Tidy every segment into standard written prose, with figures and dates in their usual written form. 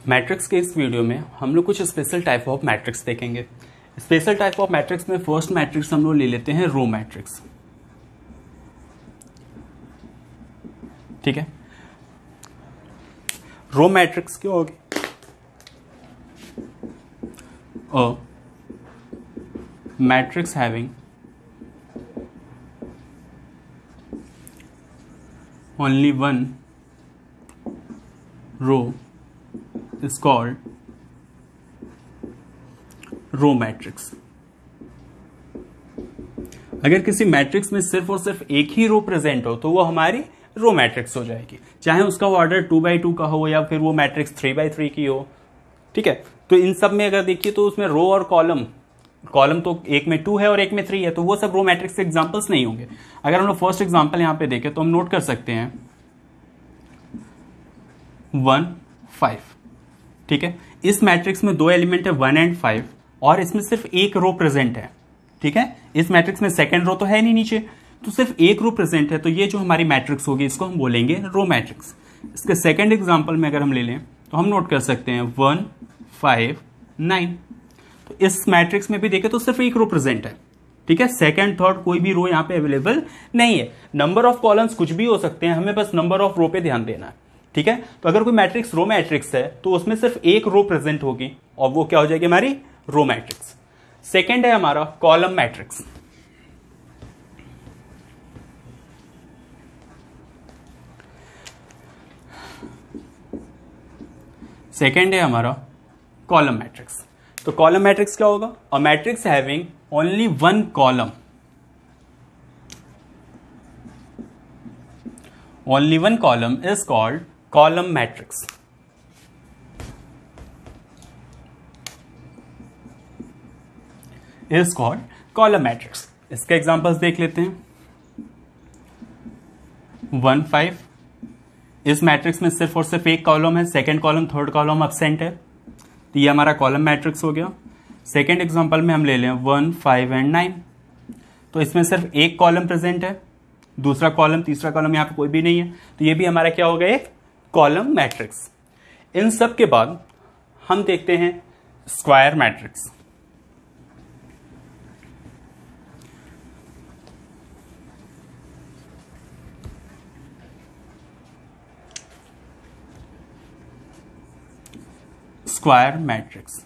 Matrix के इस video में हम लोग कुछ स्पेशल टाइप ऑफ मैट्रिक्स देखेंगे। स्पेशल टाइप ऑफ मैट्रिक्स में फर्स्ट मैट्रिक्स हम लोग ले लेते हैं रो मैट्रिक्स। ठीक है, रो मैट्रिक्स क्या होगी? A matrix having only one row is called row matrix. अगर किसी मैट्रिक्स में सिर्फ और सिर्फ एक ही रो प्रेजेंट हो तो वो हमारी रो मैट्रिक्स हो जाएगी, चाहे उसका ऑर्डर 2x2 का हो या फिर वो मैट्रिक्स 3x3 की हो। ठीक है, तो इन सब में अगर देखिए तो उसमें रो और कॉलम तो एक में 2 है और एक में 3 है, तो वो सब रो मैट्रिक्स के एग्जांपल्स नहीं होंगे। अगर हम लोग फर्स्ट एग्जांपल यहां पे देखें तो हम नोट कर सकते हैं 1 5। ठीक है, इस मैट्रिक्स में दो एलिमेंट है 1 एंड 5 और इसमें सिर्फ एक रो प्रेजेंट है। ठीक है, इस मैट्रिक्स में सेकंड रो तो है नहीं नीचे, तो सिर्फ एक रो प्रेजेंट है, तो ये जो हमारी मैट्रिक्स होगी इसको हम बोलेंगे रो मैट्रिक्स। इसके सेकंड एग्जांपल में अगर हम ले लें तो हम नोट कर सकते हैं 1 5 9। तो इस मैट्रिक्स में भी देखें तो सिर्फ एक रो प्रेजेंट है। ठीक है, सेकंड थर्ड कोई भी रो यहां पे अवेलेबल नहीं है। नंबर ऑफ कॉलम्स कुछ भी हो सकते हैं, हमें बस नंबर ऑफ रो पे ध्यान देना है। ठीक है, तो अगर कोई मैट्रिक्स रो मैट्रिक्स है तो उसमें सिर्फ एक रो प्रेजेंट होगी और वो क्या हो जाएगी? हमारी रो मैट्रिक्स। सेकंड है हमारा कॉलम मैट्रिक्स। सेकंड है हमारा कॉलम मैट्रिक्स। तो कॉलम मैट्रिक्स क्या होगा? अ matrix having only one column, only one column is called column matrix. Is called column matrix. इसके एग्जांपल्स देख लेते हैं। 1 5, इस मैट्रिक्स में सिर्फ और सिर्फ एक कॉलम है, second column third column absent है, तो ये हमारा कॉलम मैट्रिक्स हो गया। सेकंड एग्जांपल में हम ले लें 1 5 एंड 9, तो इसमें सिर्फ एक कॉलम प्रेजेंट है, दूसरा कॉलम तीसरा कॉलम यहां पे कोई भी नहीं है, तो ये भी हमारा क्या हो गया? एक कॉलम मैट्रिक्स। इन सब के बाद हम देखते हैं स्क्वायर मैट्रिक्स। Square matrix.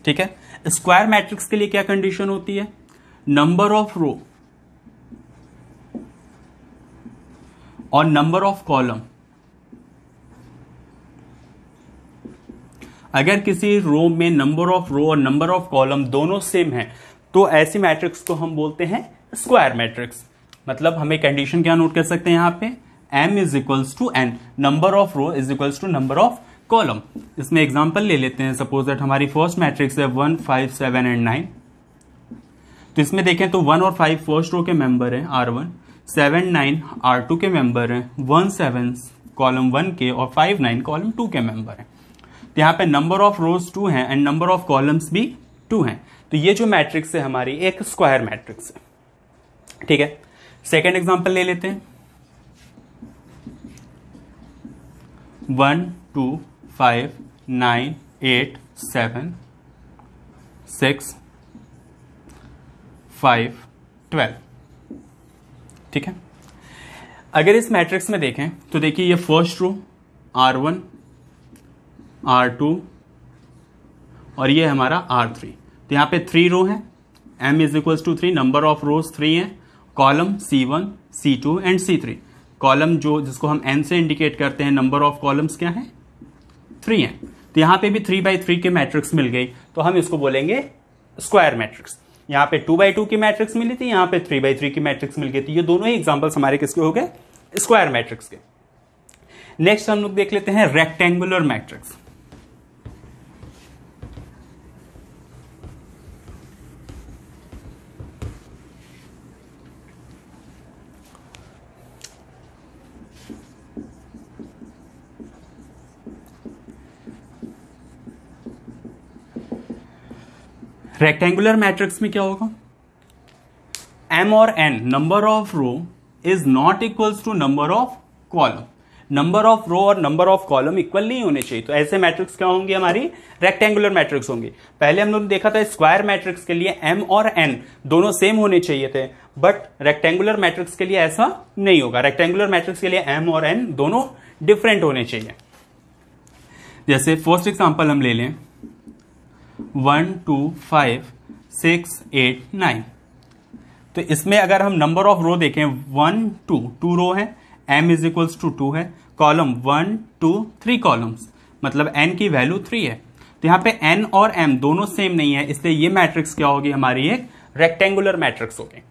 ठीक है, स्क्वायर मैट्रिक्स के लिए क्या कंडीशन होती है? नंबर ऑफ रो और नंबर ऑफ कॉलम, अगर किसी रो में नंबर ऑफ रो और नंबर ऑफ कॉलम दोनों सेम है तो ऐसी मैट्रिक्स को हम बोलते हैं स्क्वायर मैट्रिक्स। मतलब हमें कंडीशन क्या नोट कर सकते हैं यहां पे? m is equals to n, number of row is equals to number of column. इसमें एग्जांपल ले लेते हैं। सपोज दैट हमारी फर्स्ट मैट्रिक्स है 1 5 7 एंड 9। तो इसमें देखें तो 1 और 5 फर्स्ट रो के मेंबर हैं R1, 7 9 R2 के मेंबर हैं, 1 7 कॉलम 1 के और 5 9 कॉलम 2 के मेंबर हैं। तो यहाँ पे नंबर ऑफ रोज 2 हैं एंड नंबर ऑफ कॉलम्स भी 2 हैं, तो ये जो मैट्रिक्स है हमारी एक स्क्वायर मैट्रिक्स है। ठीक है, सेकेंड एग्जाम्पल ले लेते हैं। 1 2 5 9 8 7 6 5 12। ठीक है, अगर इस मैट्रिक्स में देखें तो देखिए ये फर्स्ट रो R1 R2 और ये हमारा R3। तो यहां पे 3 रो है, m is equals to 3, number of rows 3 है, column C1 C2 and C3। Column जो जिसको हम n से इंडिकेट करते हैं, नंबर ऑफ कॉलम्स क्या है? 3 है। तो यहां पे भी 3x3 के मैट्रिक्स मिल गई, तो हम इसको बोलेंगे स्क्वायर मैट्रिक्स। यहां पे 2x2 की मैट्रिक्स मिली थी, यहां पे 3x3 की मैट्रिक्स मिल गई थी। ये दोनों ही एग्जांपल्स हमारे किसके हो गए? स्क्वायर मैट्रिक्स के। नेक्स्ट हम लोग देख लेते हैं रेक्टेंगुलर मैट्रिक्स। रेक्टेंगुलर मैट्रिक्स में क्या होगा? m और n, number of row is not equals to number of column. Number of row और नंबर ऑफ कॉलम इक्वल नहीं होने चाहिए। तो ऐसे मैट्रिक्स क्या होंगे, हमारी रेक्टेंगुलर मैट्रिक्स होंगी। पहले हम लोग ने देखा था स्क्वायर मैट्रिक्स के लिए m और n दोनों सेम होने चाहिए थे, बट रेक्टेंगुलर मैट्रिक्स के लिए ऐसा नहीं होगा। रेक्टेंगुलर मैट्रिक्स के लिए m और n दोनों डिफरेंट होने चाहिए। जैसे फर्स्ट एग्जांपल हम ले लें 1 2 5 6 8 9। तो इसमें अगर हम नंबर ऑफ रो देखें 1 2 रो है, m इज इक्वल्स टू 2 है, कॉलम 1 2 3 कॉलम्स, मतलब n की वैल्यू 3 है। तो यहां पे n और m दोनों सेम नहीं है, इसलिए ये मैट्रिक्स क्या होगी, हमारी एक रेक्टेंगुलर मैट्रिक्स होगी।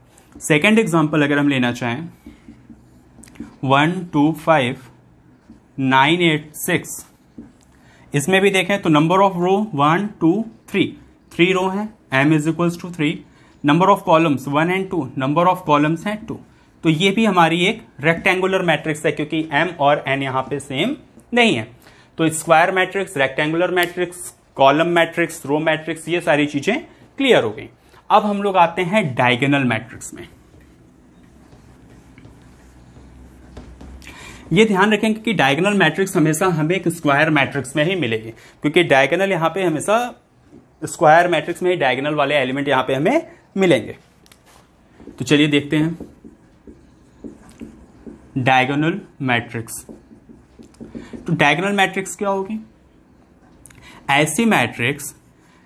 सेकेंड एग्जांपल अगर हम लेना चाहें 1 2 5 9 8 6, इसमें भी देखें तो नंबर ऑफ रो 1 2 3 रो है, m is equals to 3, number of columns 1 and 2, number of columns हैं 2। तो ये भी हमारी एक रेक्टेंगुलर मैट्रिक्स है, क्योंकि m और n यहां पे सेम नहीं है। तो square matrix, rectangular matrix, column matrix, row matrix, ये सारी चीजें क्लियर हो गई। अब हम लोग आते हैं डायगोनल मैट्रिक्स में। ये ध्यान रखें कि डायगोनल मैट्रिक्स हमेशा हमें एक स्क्वायर मैट्रिक्स में ही मिलेगी, क्योंकि डायगोनल यहां पे हमेशा स्क्वायर मैट्रिक्स में ही डायगोनल वाले एलिमेंट यहां पे हमें मिलेंगे। तो चलिए देखते हैं डायगोनल मैट्रिक्स। तो डायगोनल मैट्रिक्स क्या होगी, ऐसी मैट्रिक्स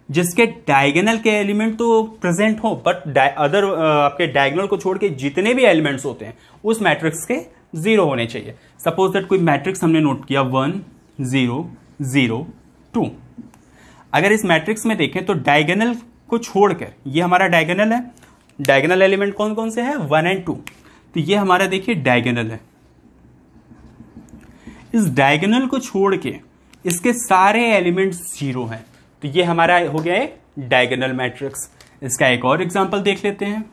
जिसके डायगोनल के एलिमेंट तो प्रेजेंट हो, बट अदर आपके डायगोनल को छोड़ के जितने भी एलिमेंट्स होते हैं उस मैट्रिक्स के 0 होने चाहिए। सपोज दैट कोई मैट्रिक्स हमने नोट किया 1 0 0 2। अगर इस मैट्रिक्स में देखें तो डायगोनल को छोड़कर, ये हमारा डायगोनल है, डायगोनल एलिमेंट कौन कौन से हैं 1 एंड 2, तो ये हमारा देखिए डायगोनल है। इस डायगोनल को छोड़ के इसके सारे एलिमेंट्स 0 हैं, तो ये हमारा हो गया एक डायगोनल मैट्रिक्स। इसका एक और एग्जांपल देख लेते हैं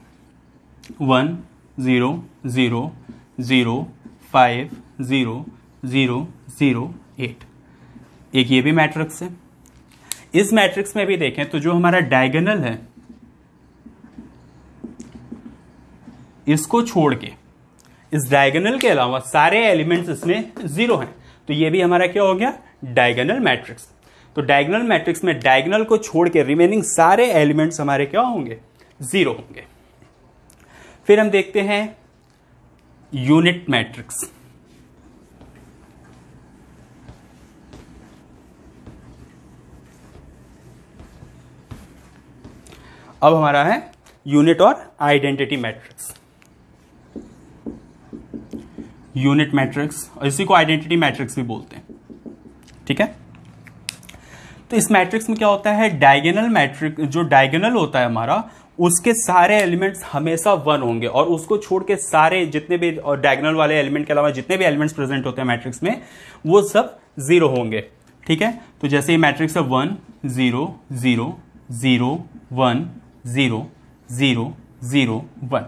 1 0 0 0 5 0 0 0 8। एक ये भी मैट्रिक्स है। इस मैट्रिक्स में भी देखें तो जो हमारा डायगोनल है इसको छोड़ के इस डायगोनल के अलावा सारे एलिमेंट्स इसमें 0 हैं, तो ये भी हमारा क्या हो गया डायगोनल मैट्रिक्स। तो डायगोनल मैट्रिक्स में डायगोनल को छोड़ के रिमेनिंग सारे एलिमेंट्स हमारे क्या होंगे 0 होंगे। फिर हम देखते हैं यूनिट मैट्रिक्स। अब हमारा है यूनिट और आइडेंटिटी मैट्रिक्स। यूनिट मैट्रिक्स, और इसी को आइडेंटिटी मैट्रिक्स भी बोलते हैं, ठीक है। तो इस मैट्रिक्स में क्या होता है, डायगोनल मैट्रिक्स, जो डायगोनल होता है हमारा, उसके सारे एलिमेंट्स हमेशा 1 होंगे, और उसको छोड़ के सारे जितने भी, और डायगोनल वाले एलिमेंट के अलावा जितने भी एलिमेंट्स प्रेजेंट होते हैं मैट्रिक्स में, वो सब 0 होंगे, ठीक है। तो जैसे ये मैट्रिक्स है 1 0 0 0 1 0 0 0 1।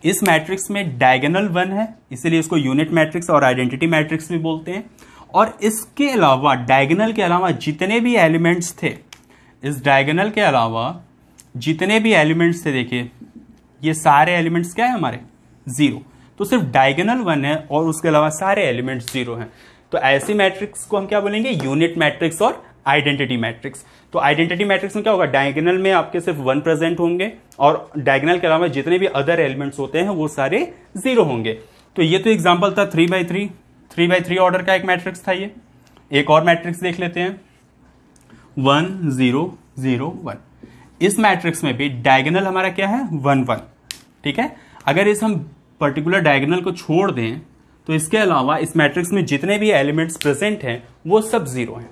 इस मैट्रिक्स में डायगोनल 1 है, इसीलिए इसको यूनिट मैट्रिक्स और आइडेंटिटी मैट्रिक्स भी बोलते हैं। और इसके अलावा डायगोनल के अलावा जितने भी एलिमेंट्स थे, इस डायगोनल के अलावा जितने भी एलिमेंट्स थे, देखिए ये सारे एलिमेंट्स क्या है हमारे 0, तो सिर्फ डायगोनल 1 है और उसके अलावा सारे एलिमेंट्स 0 हैं। तो ऐसी मैट्रिक्स को हम क्या बोलेंगे, यूनिट मैट्रिक्स और आइडेंटिटी मैट्रिक्स। तो आइडेंटिटी मैट्रिक्स में क्या होगा, डायगोनल में आपके सिर्फ 1 प्रेजेंट होंगे और डायगोनल के अलावा जितने भी अदर एलिमेंट्स होते हैं वो सारे 0 होंगे। तो ये तो एग्जांपल था 3x3 ऑर्डर का एक मैट्रिक्स था ये। एक और मैट्रिक्स देख लेते हैं 1 0 0 1। इस मैट्रिक्स में भी डायगोनल हमारा क्या है 1 1, ठीक है। अगर इस हम पर्टिकुलर डायगोनल को छोड़ दें तो इसके अलावा इस मैट्रिक्स में जितने भी एलिमेंट्स प्रेजेंट हैं वो सब 0 हैं।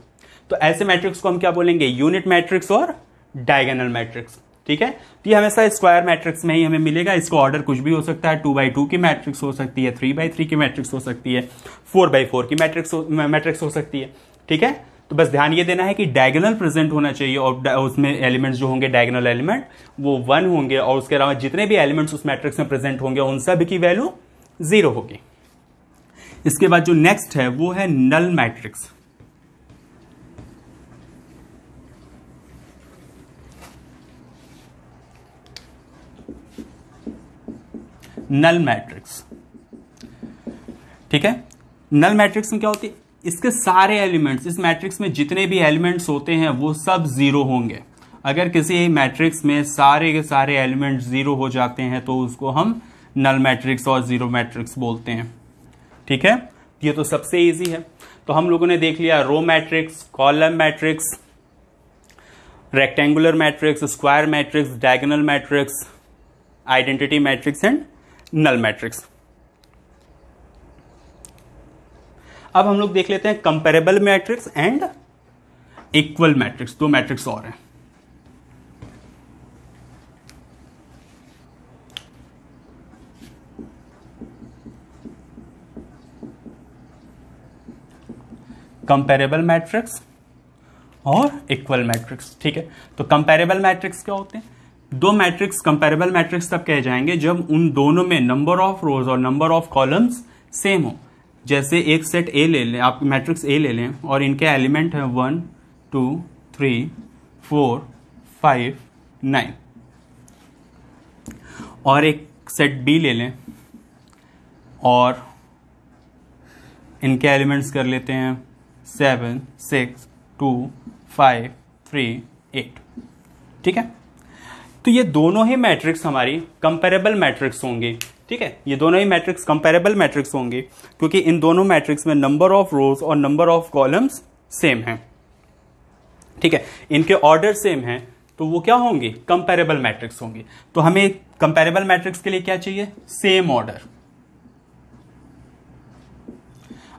तो ऐसे मैट्रिक्स को हम क्या बोलेंगे, यूनिट मैट्रिक्स और डायगोनल मैट्रिक्स, ठीक है। तो ये हमेशा स्क्वायर मैट्रिक्स में ही हमें मिलेगा। इसका ऑर्डर कुछ भी हो सकता है, 2x2 की मैट्रिक्स हो सकती है, 3x3 की मैट्रिक्स हो सकती है, 4x4 की मैट्रिक्स हो सकती है, ठीक है। तो बस ध्यान ये देना है कि डायगोनल प्रेजेंट होना चाहिए और उसमें एलिमेंट्स जो होंगे डायगोनल एलिमेंट वो 1 होंगे, और उसके अलावा जितने भी एलिमेंट्स उस मैट्रिक्स में प्रेजेंट होंगे उन सब की वैल्यू 0 होगी। इसके बाद जो नेक्स्ट है वो है नल मैट्रिक्स। नल मैट्रिक्स ठीक है। नल मैट्रिक्स में क्या होती है, इसके सारे एलिमेंट्स, इस मैट्रिक्स में जितने भी एलिमेंट्स होते हैं वो सब जीरो होंगे। अगर किसी मैट्रिक्स में सारे के सारे एलिमेंट्स जीरो हो जाते हैं तो उसको हम नल मैट्रिक्स और जीरो मैट्रिक्स बोलते हैं। ठीक है, ये तो सबसे इजी है। तो हम लोगों ने देख लिया row matrix, column matrix, rectangular matrix, square matrix, diagonal matrix, identity matrix and null matrix. अब हम लोग देख लेते हैं comparable matrix and equal matrix. दो मैट्रिक्स और हैं। कंपेरेबल मैट्रिक्स और इक्वल मैट्रिक्स। ठीक है, तो कंपेरेबल मैट्रिक्स क्या होते हैं, दो मैट्रिक्स कंपेरेबल मैट्रिक्स तब कहे जाएंगे जब उन दोनों में नंबर ऑफ रोज और नंबर ऑफ कॉलम्स सेम हो। जैसे एक सेट ए ले लें, आप मैट्रिक्स ए ले लें और इनके एलिमेंट है 1 2 3 4 5 9, और एक सेट बी ले लें और इनके एलिमेंट्स कर लेते हैं 7 6 2 5 3 8। ठीक है, तो ये दोनों ही मैट्रिक्स हमारी कंपेरेबल मैट्रिक्स होंगे। ठीक है, ये दोनों ही मैट्रिक्स कंपेरेबल मैट्रिक्स होंगे क्योंकि इन दोनों मैट्रिक्स में नंबर ऑफ रोज और नंबर ऑफ कॉलम्स सेम हैं। ठीक है, इनके ऑर्डर सेम हैं तो वो क्या होंगे, कंपेरेबल मैट्रिक्स होंगे। तो हमें कंपेरेबल मैट्रिक्स के लिए क्या चाहिए, सेम ऑर्डर।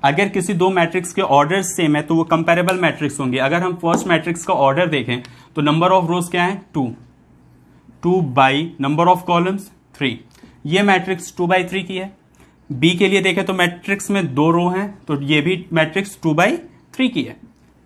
अगर किसी दो मैट्रिक्स के ऑर्डर सेम है तो वो कंपेरेबल मैट्रिक्स होंगे। अगर हम फर्स्ट मैट्रिक्स का ऑर्डर देखें तो नंबर ऑफ रोज क्या है 2 बाई नंबर ऑफ कॉलम्स 3। ये मैट्रिक्स 2 बाई 3 की है। बी के लिए देखें तो मैट्रिक्स में 2 रो हैं तो ये भी मैट्रिक्स 2 बाई 3 की है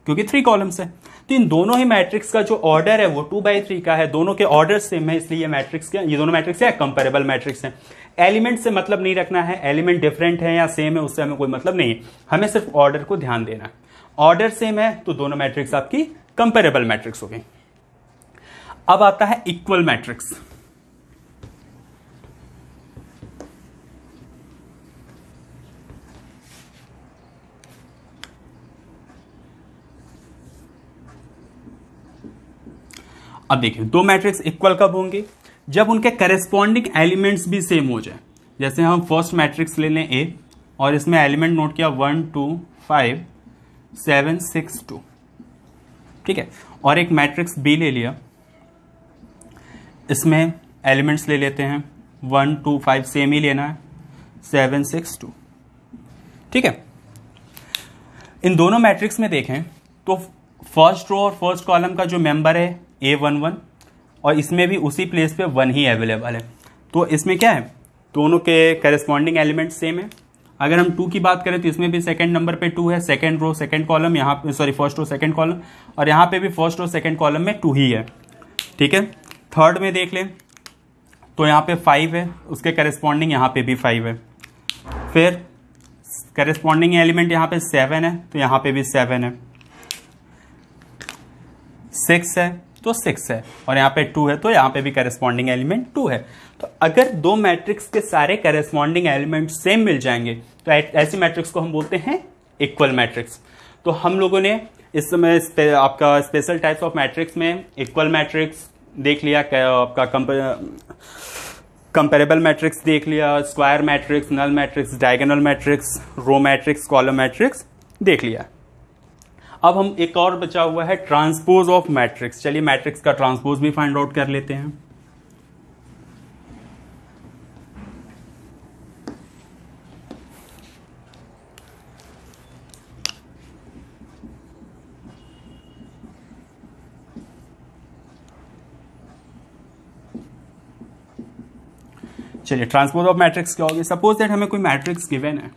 क्योंकि 3 कॉलम्स है। तो इन दोनों ही मैट्रिक्स का जो ऑर्डर है वो 2 बाई 3 का है, दोनों के ऑर्डर सेम है, इसलिए ये दोनों मैट्रिक्स क्या है, कंपेरेबल मैट्रिक्स है। एलिमेंट से मतलब नहीं रखना है, एलिमेंट डिफरेंट है या सेम है उससे हमें कोई मतलब नहीं है, हमें सिर्फ ऑर्डर को ध्यान देना है। ऑर्डर सेम है तो दोनों मैट्रिक्स आपकी कंपेरेबल मैट्रिक्स हो गई। अब आता है इक्वल मैट्रिक्स। अब देखिए दो मैट्रिक्स इक्वल कब होंगे, जब उनके करेस्पॉन्डिंग एलिमेंट्स भी सेम हो जाए। जैसे हम फर्स्ट मैट्रिक्स ले लें ए और इसमें एलिमेंट नोट किया 1 2 5 7 6 2। ठीक है, और एक मैट्रिक्स बी ले लिया, इसमें एलिमेंट्स ले लेते हैं 1 2 5, सेम ही लेना है 7 6 2। ठीक है, इन दोनों मैट्रिक्स में देखें तो फर्स्ट रो और फर्स्ट कॉलम का जो मेंबर है A11 और इसमें भी उसी प्लेस पे 1 ही अवेलेबल है। तो इसमें क्या है, दोनों के करेस्पॉन्डिंग एलिमेंट सेम है। अगर हम 2 की बात करें तो इसमें भी सेकंड नंबर पे 2 है, सेकंड रो सेकंड कॉलम, यहाँ पे sorry first row second column, और यहाँ पे भी फर्स्ट रो सेकंड कॉलम में 2 ही है। ठीक है, थर्ड में देख लें तो यहाँ पे 5 है, उसके करेस्पॉन्डिंग यहाँ पे भी 5 है। फिर करेस्पॉन्डिंग एलिमेंट यहाँ पे 7 है तो यहाँ पे भी 7 है। 6 है तो 6 है, और यहाँ पे 2 है तो यहाँ पे भी करेस्पॉन्डिंग एलिमेंट 2 है। तो अगर दो मैट्रिक्स के सारे करेस्पॉन्डिंग एलिमेंट सेम मिल जाएंगे तो ऐसी मैट्रिक्स को हम बोलते हैं इक्वल मैट्रिक्स। तो हम लोगों ने इस समय आपका स्पेशल टाइप्स ऑफ मैट्रिक्स में इक्वल मैट्रिक्स देख लिया, आपका कंपेरेबल मैट्रिक्स देख लिया, square matrix, null matrix, diagonal matrix, row matrix, column matrix देख लिया। अब हम एक और बचा हुआ है ट्रांसपोज ऑफ मैट्रिक्स। चलिए मैट्रिक्स का ट्रांसपोज भी फाइंड आउट कर लेते हैं। चलिए ट्रांसपोज ऑफ मैट्रिक्स क्या होगी, सपोज दैट हमें कोई मैट्रिक्स गिवन है।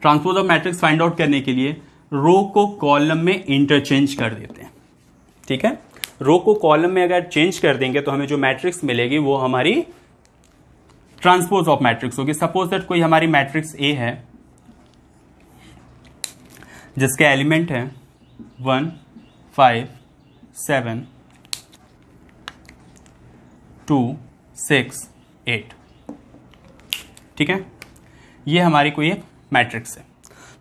Transpose of matrix find out करने के लिए रो को कॉलम में इंटरचेंज कर देते हैं। ठीक है, रो को कॉलम में अगर चेंज कर देंगे तो हमें जो मैट्रिक्स मिलेगी वो हमारी ट्रांसपोज ऑफ मैट्रिक्स होगी। सपोज दैट कोई हमारी मैट्रिक्स ए है जिसके एलिमेंट है 1 5 7 2 6 8। ठीक है, ये हमारी कोई एक मैट्रिक्स है।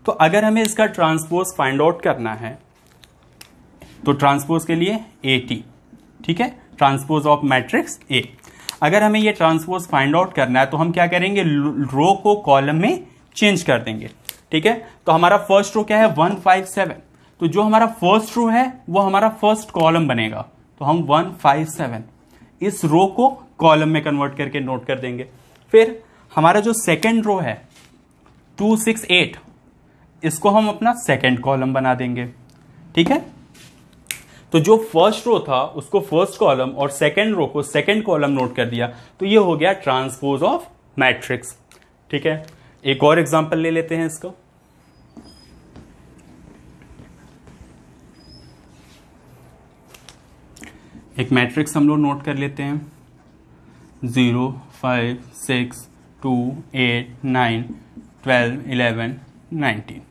तो अगर हमें इसका ट्रांसपोज फाइंड आउट करना है तो ट्रांसपोज के लिए AT, ठीक है, ट्रांसपोज ऑफ मैट्रिक्स A। अगर हमें ये ट्रांसपोज फाइंड आउट करना है तो हम क्या करेंगे, रो को कॉलम में चेंज कर देंगे, ठीक है। तो हमारा फर्स्ट रो क्या है 157, तो जो हमारा फर्स्ट रो है वो हमारा फर्स्ट कॉलम बनेगा, तो हम 157 इस रो को कॉलम में कन्वर्ट करके नोट कर देंगे। फिर हमारा जो सेकेंड रो है 268, इसको हम अपना सेकेंड कॉलम बना देंगे, ठीक है। तो जो फर्स्ट रो था उसको फर्स्ट कॉलम और सेकेंड रो को सेकेंड कॉलम नोट कर दिया, तो ये हो गया ट्रांसपोज ऑफ मैट्रिक्स, ठीक है। एक और एग्जांपल ले लेते हैं इसको। एक मैट्रिक्स हम लोग नोट कर लेते हैं 0 5 6 2 8 9 12 11 19।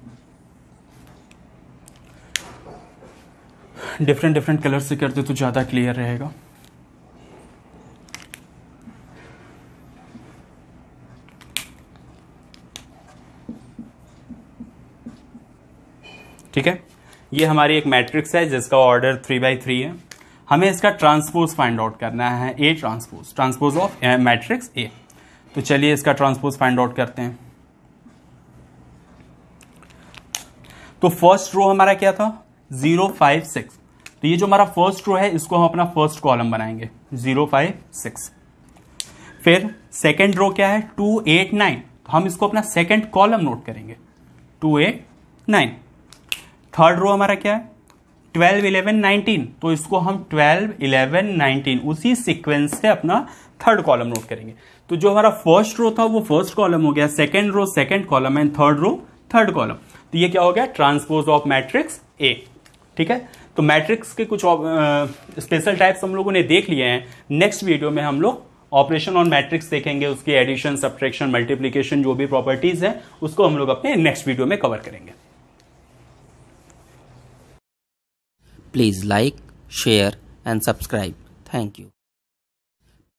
डिफरेंट कलर से करते तो ज्यादा क्लियर रहेगा। ठीक है, ये हमारी एक मैट्रिक्स है जिसका ऑर्डर 3x3 है। हमें इसका ट्रांसपोज फाइंड आउट करना है, A transpose of matrix A। तो चलिए इसका ट्रांसपोज फाइंड आउट करते हैं। तो फर्स्ट रो हमारा क्या था 0 5 6, तो ये जो हमारा फर्स्ट रो है इसको हम अपना फर्स्ट कॉलम बनाएंगे 0 5 6। फिर सेकेंड रो क्या है 2 8 9, तो हम इसको अपना सेकेंड कॉलम नोट करेंगे 2 8 9। थर्ड रो हमारा क्या है 12 11 19, तो इसको हम 12 11 19 उसी सीक्वेंस से अपना थर्ड कॉलम नोट करेंगे। तो जो हमारा फर्स्ट रो था वो फर्स्ट कॉलम हो गया, second row second column and third row third column. तो ये क्या हो गया ट्रांसपोज ऑफ मैट्रिक्स A, ठीक है। तो मैट्रिक्स के कुछ स्पेशल टाइप्स हम लोगों ने देख लिए हैं। नेक्स्ट वीडियो में हम लोग ऑपरेशन ऑन मैट्रिक्स देखेंगे, उसकी एडिशन सब्ट्रैक्शन मल्टीप्लीकेशन जो भी प्रॉपर्टीज है उसको हम लोग अपने नेक्स्ट वीडियो में कवर करेंगे। Please like, share and subscribe. Thank you.